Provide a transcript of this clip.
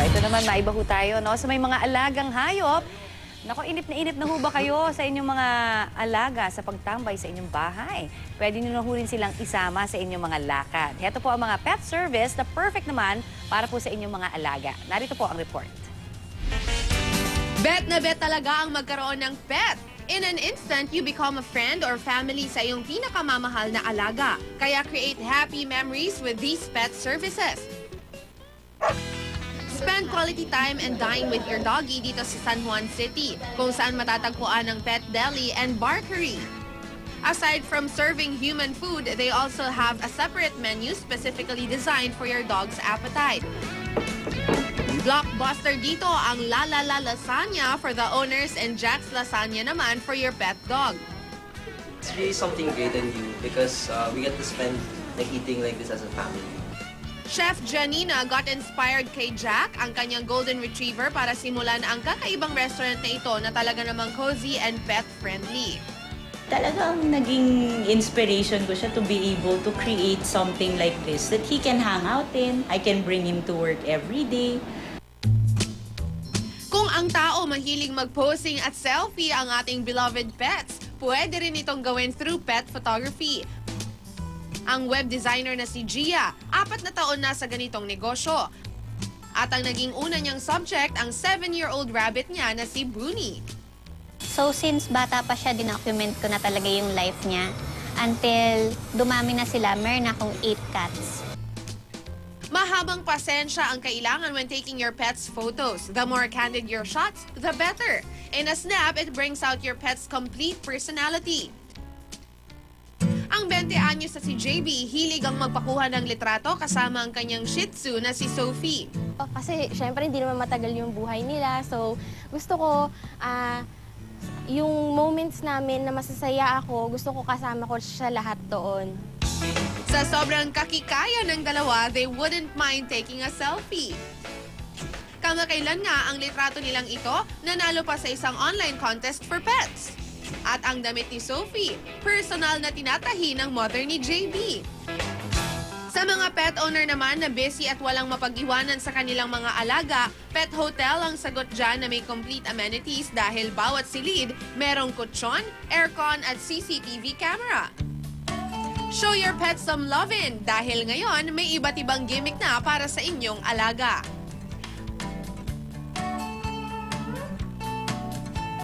ito naman, maiba ho tayo, no? Sa may mga alagang hayop, nako, inip na ho ba kayo sa inyong mga alaga sa pagtambay sa inyong bahay? Pwede nyo na ho rin silang isama sa inyong mga lakad. Heto po ang mga pet service na perfect naman para po sa inyong mga alaga. Narito po ang report. Bet na bet talaga ang magkaroon ng pet. In an instant, you become a friend or family sa iyong pinakamamahal na alaga. Kaya create happy memories with these pet services. Spend quality time and dine with your doggy dito sa San Juan City, kung saan matatagpuan ang Pet Deli and Barkery. Aside from serving human food, they also have a separate menu specifically designed for your dog's appetite. Blockbuster dito ang La La La Lasagna for the owners and Jack's Lasagna naman for your pet dog. It's really something great and new because we get to spend eating like this as a family. Chef Janina got inspired kay Jack, ang kanyang golden retriever, para simulan ang kakaibang restaurant na ito na talaga namang cozy and pet-friendly. Talagang naging inspiration ko siya to be able to create something like this that he can hang out in. I can bring him to work every day. Kung ang tao mahilig mag-posing at selfie ang ating beloved pets, pwede rin itong gawin through pet photography. Ang web designer na si Gia, 4 na taon na sa ganitong negosyo. At ang naging una niyang subject, ang 7-year-old rabbit niya na si Bruni. So since bata pa siya, dinocument ko na talaga yung life niya. Until dumami na sila, meron akong 8 cats. Mahabang pasensya ang kailangan when taking your pet's photos. The more candid your shots, the better. In a snap, it brings out your pet's complete personality. Ang 20 anyos sa si JB, hilig ang magpakuha ng litrato kasama ang kanyang Shih Tzu na si Sophie. Kasi syempre hindi naman matagal yung buhay nila. So gusto ko yung moments namin na masasaya ako, gusto ko kasama ko siya lahat doon. Sa sobrang kakikaya ng dalawa, they wouldn't mind taking a selfie. Kamakailan nga ang litrato nilang ito, nanalo pa sa isang online contest for pets. At ang damit ni Sophie, personal na tinatahi ng mother ni JB. Sa mga pet owner naman na busy at walang mapag-iwanan sa kanilang mga alaga, Pet Hotel ang sagot dyan na may complete amenities dahil bawat silid merong kutsyon, aircon at CCTV camera. Show your pet some lovin' dahil ngayon may iba't ibang gimmick na para sa inyong alaga.